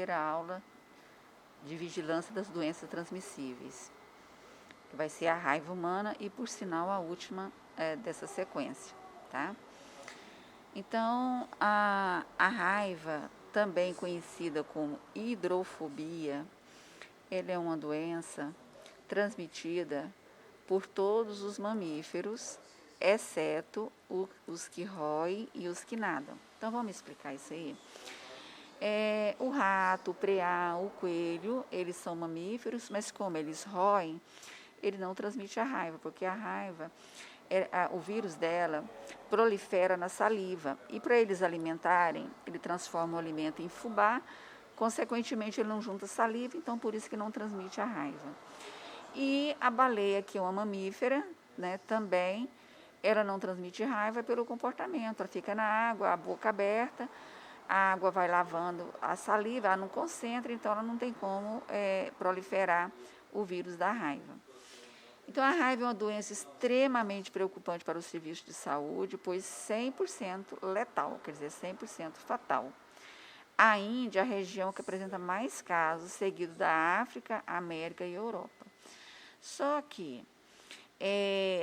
primeira aula de vigilância das doenças transmissíveis, que vai ser a raiva humana e, por sinal, a última dessa sequência, tá? Então, a raiva, também conhecida como hidrofobia, ela é uma doença transmitida por todos os mamíferos, exceto os que roem e os que nadam. Então, vamos explicar isso aí? O rato, o preá, o coelho, eles são mamíferos, mas como eles roem, ele não transmite a raiva, porque a raiva, o vírus dela prolifera na saliva. E para eles alimentarem, ele transforma o alimento em fubá, consequentemente ele não junta saliva, então por isso que não transmite a raiva. E a baleia, que é uma mamífera, né, também, ela não transmite raiva pelo comportamento. Ela fica na água, a boca aberta, a água vai lavando a saliva, ela não concentra, então ela não tem como proliferar o vírus da raiva. Então, a raiva é uma doença extremamente preocupante para o serviço de saúde, pois 100% letal, quer dizer, 100% fatal. A Índia é a região que apresenta mais casos, seguido da África, América e Europa. Só que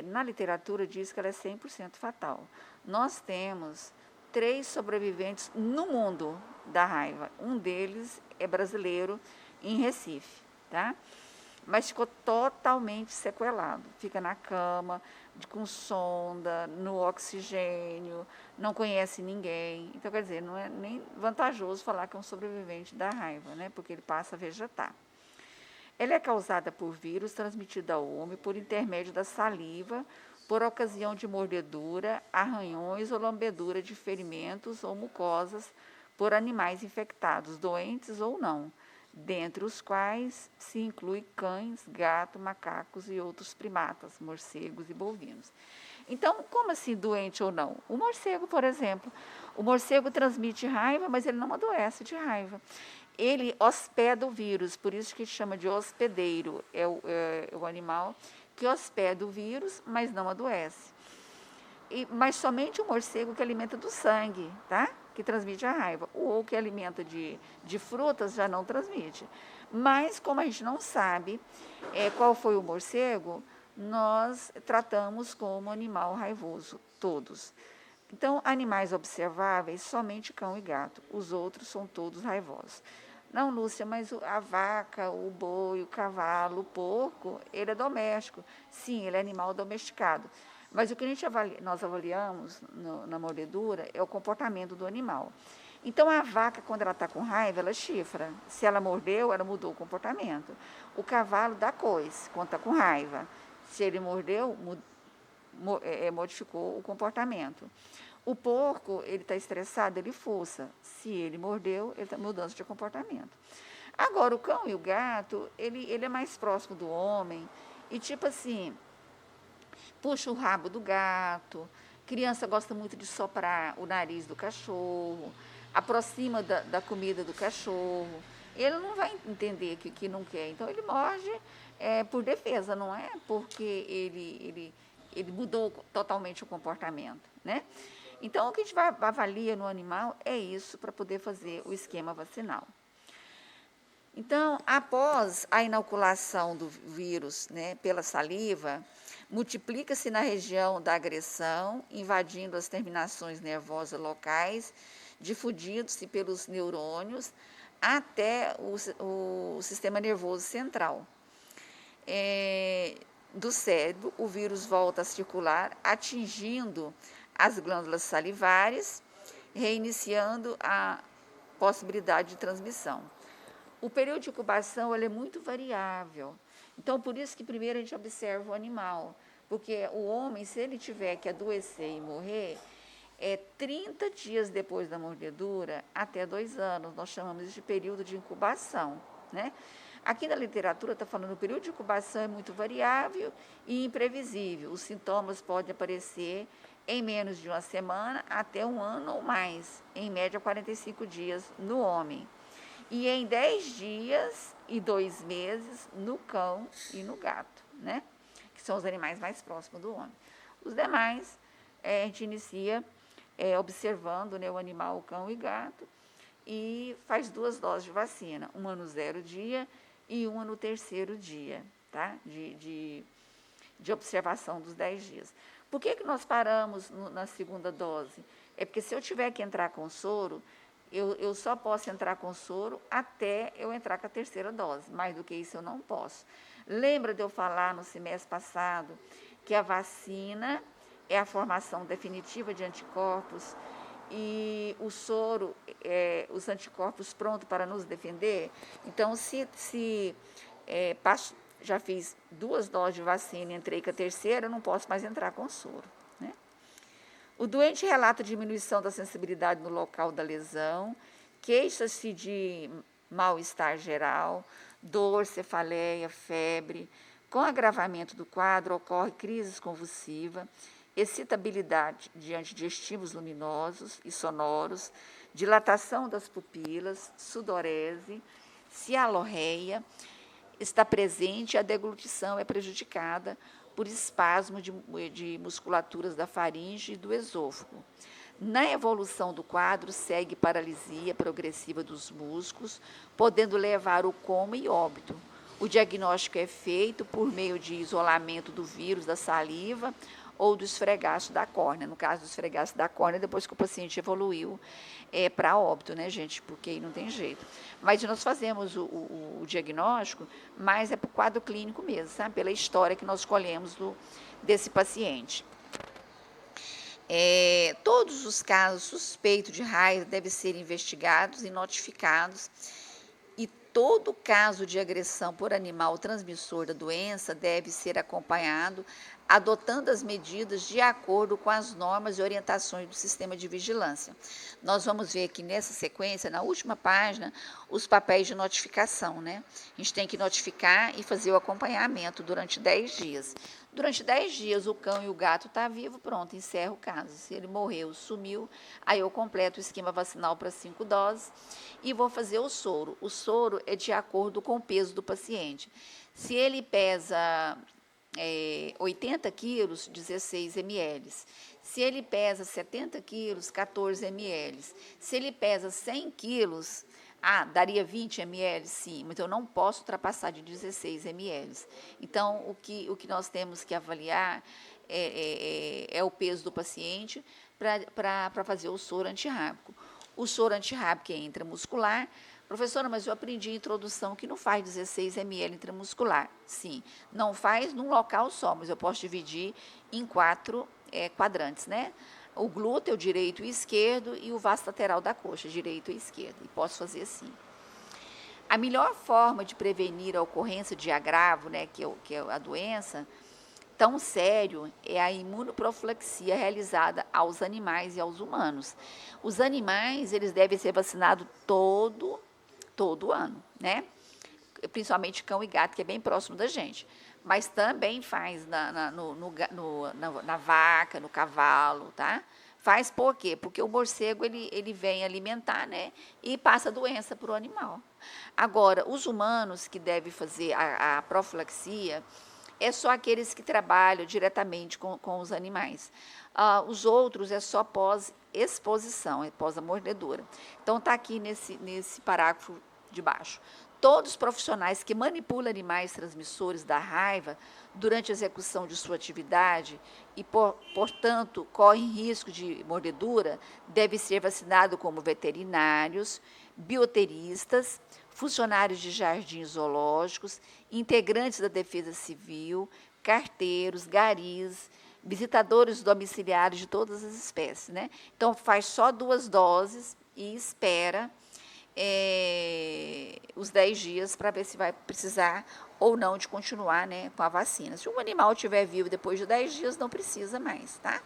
na literatura diz que ela é 100% fatal. Nós temos 3 sobreviventes no mundo da raiva. Um deles é brasileiro, em Recife, tá? Mas ficou totalmente sequelado. Fica na cama, com sonda, no oxigênio, não conhece ninguém. Então, quer dizer, não é nem vantajoso falar que é um sobrevivente da raiva, né? Porque ele passa a vegetar. Ela é causada por vírus transmitido ao homem por intermédio da saliva, por ocasião de mordedura, arranhões ou lambedura de ferimentos ou mucosas por animais infectados, doentes ou não, dentre os quais se inclui cães, gatos, macacos e outros primatas, morcegos e bovinos. Então, como assim doente ou não? O morcego, por exemplo, o morcego transmite raiva, mas ele não adoece de raiva. Ele hospeda o vírus, por isso que chama de hospedeiro, é o animal que hospeda o vírus, mas não adoece. Mas somente o morcego que alimenta do sangue, tá? Que transmite a raiva. O que alimenta de frutas já não transmite. Mas, como a gente não sabe qual foi o morcego, nós tratamos como animal raivoso, todos. Então, animais observáveis, somente cão e gato. Os outros são todos raivosos. Não, Lúcia, mas a vaca, o boi, o cavalo, o porco, ele é doméstico. Sim, ele é animal domesticado. Mas o que nós avaliamos na mordedura é o comportamento do animal. Então, a vaca, quando ela está com raiva, ela chifra. Se ela mordeu, ela mudou o comportamento. O cavalo dá coice, quando está com raiva. Se ele mordeu, modificou o comportamento. O porco, ele está estressado, ele fuça. Se ele mordeu, ele está mudança de comportamento. Agora, o cão e o gato, ele é mais próximo do homem e, tipo assim, puxa o rabo do gato, criança gosta muito de soprar o nariz do cachorro, aproxima da comida do cachorro. Ele não vai entender que não quer, então ele morde por defesa, não é porque ele mudou totalmente o comportamento, né? Então, o que a gente avalia no animal é isso para poder fazer o esquema vacinal. Então, após a inoculação do vírus, né, pela saliva, multiplica-se na região da agressão, invadindo as terminações nervosas locais, difundindo-se pelos neurônios até o sistema nervoso central. Do cérebro, o vírus volta a circular, atingindo as glândulas salivares, reiniciando a possibilidade de transmissão. O período de incubação ele é muito variável. Então, por isso que primeiro a gente observa o animal. Porque o homem, se ele tiver que adoecer e morrer, 30 dias depois da mordedura até 2 anos. Nós chamamos isso de período de incubação, né? Aqui na literatura está falando que o período de incubação é muito variável e imprevisível. Os sintomas podem aparecer em menos de uma semana até 1 ano ou mais, em média 45 dias no homem. E em 10 dias e 2 meses no cão e no gato, né? Que são os animais mais próximos do homem. Os demais, a gente inicia observando, né, o animal, o cão e gato, e faz 2 doses de vacina, uma no 0 dia e uma no 3º dia, tá? De observação dos 10 dias. Por que nós paramos na 2ª dose? É porque se eu tiver que entrar com soro, eu só posso entrar com soro até eu entrar com a 3ª dose. Mais do que isso eu não posso. Lembra de eu falar no semestre passado que a vacina é a formação definitiva de anticorpos e o soro é os anticorpos prontos para nos defender? Então, já fiz 2 doses de vacina e entrei com a 3ª, eu não posso mais entrar com soro, né? O doente relata diminuição da sensibilidade no local da lesão, queixa-se de mal-estar geral, dor, cefaleia, febre. Com agravamento do quadro, ocorre crise convulsiva, excitabilidade diante de estímulos luminosos e sonoros, dilatação das pupilas, sudorese, cialorreia, está presente e a deglutição é prejudicada por espasmo de musculaturas da faringe e do esôfago. Na evolução do quadro, segue paralisia progressiva dos músculos, podendo levar ao coma e óbito. O diagnóstico é feito por meio de isolamento do vírus da saliva ou do esfregaço da córnea. No caso do esfregaço da córnea, depois que o paciente evoluiu para óbito, né, gente? Porque aí não tem jeito. Mas nós fazemos o diagnóstico, mas é para o quadro clínico mesmo, sabe? Pela história que nós escolhemos desse paciente. Todos os casos suspeitos de raiva devem ser investigados e notificados. E todo caso de agressão por animal transmissor da doença deve ser acompanhado, adotando as medidas de acordo com as normas e orientações do sistema de vigilância. Nós vamos ver aqui nessa sequência, na última página, os papéis de notificação, né? A gente tem que notificar e fazer o acompanhamento durante 10 dias. Durante 10 dias, o cão e o gato estão vivos, pronto, encerra o caso. Se ele morreu, sumiu, aí eu completo o esquema vacinal para 5 doses e vou fazer o soro. O soro é de acordo com o peso do paciente. Se ele pesa 80 quilos, 16 ml. Se ele pesa 70 quilos, 14 ml. Se ele pesa 100 quilos, daria 20 ml? Sim, mas eu não posso ultrapassar de 16 ml. Então, o que nós temos que avaliar é o peso do paciente para fazer o soro antirrábico. O soro antirrábico é intramuscular. Professora, mas eu aprendi em introdução que não faz 16 ml intramuscular. Sim, não faz num local só, mas eu posso dividir em 4 quadrantes, né? O glúteo direito e esquerdo e o vasto lateral da coxa, direito e esquerdo. E posso fazer assim. A melhor forma de prevenir a ocorrência de agravo, né, que é a doença tão sério, é a imunoprofilaxia realizada aos animais e aos humanos. Os animais, eles devem ser vacinados todo ano, né? Principalmente cão e gato, que é bem próximo da gente. Mas também faz na vaca, no cavalo, tá? Faz por quê? Porque o morcego, ele vem alimentar, né? E passa doença para o animal. Agora, os humanos que devem fazer a profilaxia é só aqueles que trabalham diretamente com os animais. Os outros é só pós-exposição, é pós a mordedura. Então, está aqui nesse parágrafo de baixo. Todos os profissionais que manipulam animais transmissores da raiva durante a execução de sua atividade e, portanto, correm risco de mordedura, devem ser vacinados como veterinários, bioteristas, funcionários de jardins zoológicos, integrantes da Defesa Civil, carteiros, garis, visitadores domiciliares de todas as espécies, né? Então, faz só 2 doses e espera os 10 dias para ver se vai precisar ou não de continuar, né, com a vacina. Se um animal estiver vivo depois de 10 dias, não precisa mais, tá?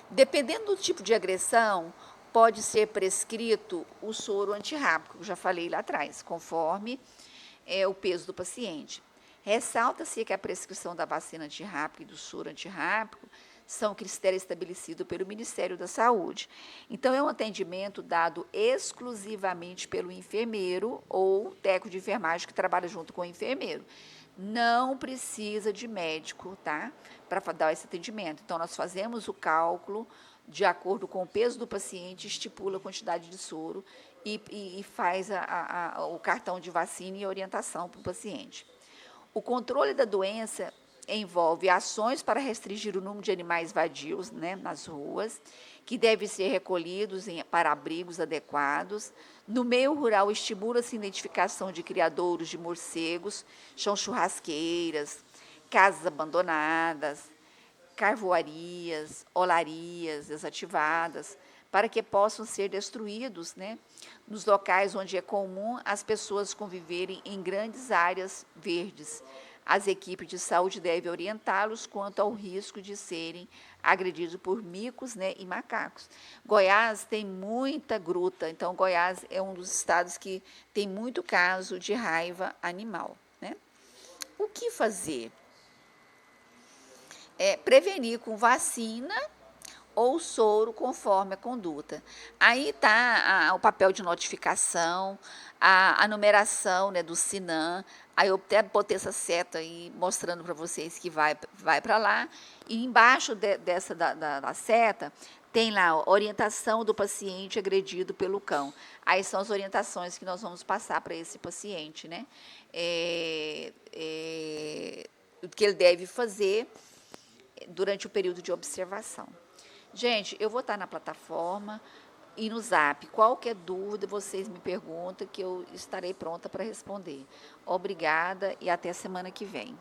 Dependendo do tipo de agressão, pode ser prescrito o soro antirrábico, que eu já falei lá atrás, conforme o peso do paciente. Ressalta-se que a prescrição da vacina antirrábica e do soro antirrábico são critérios estabelecidos pelo Ministério da Saúde. Então, é um atendimento dado exclusivamente pelo enfermeiro ou técnico de enfermagem que trabalha junto com o enfermeiro. Não precisa de médico, tá? Para dar esse atendimento. Então, nós fazemos o cálculo de acordo com o peso do paciente, estipula a quantidade de soro e faz o cartão de vacina e orientação para o paciente. O controle da doença envolve ações para restringir o número de animais vadios, né, nas ruas, que devem ser recolhidos para abrigos adequados. No meio rural, estimula-se a identificação de criadouros de morcegos, são churrasqueiras, casas abandonadas, carvoarias, olarias desativadas, para que possam ser destruídos, né, nos locais onde é comum as pessoas conviverem em grandes áreas verdes. As equipes de saúde devem orientá-los quanto ao risco de serem agredidos por micos, né, e macacos. Goiás tem muita gruta, então Goiás é um dos estados que tem muito caso de raiva animal, né? O que fazer? Prevenir com vacina ou soro conforme a conduta. Aí está o papel de notificação, a numeração, né, do SINAM. Aí eu até botei essa seta aí mostrando para vocês que vai para lá. E embaixo dessa da seta tem lá orientação do paciente agredido pelo cão. Aí são as orientações que nós vamos passar para esse paciente, né? O que ele deve fazer durante o período de observação. Gente, eu vou estar na plataforma e no Zap. Qualquer dúvida, vocês me perguntam que eu estarei pronta para responder. Obrigada e até a semana que vem.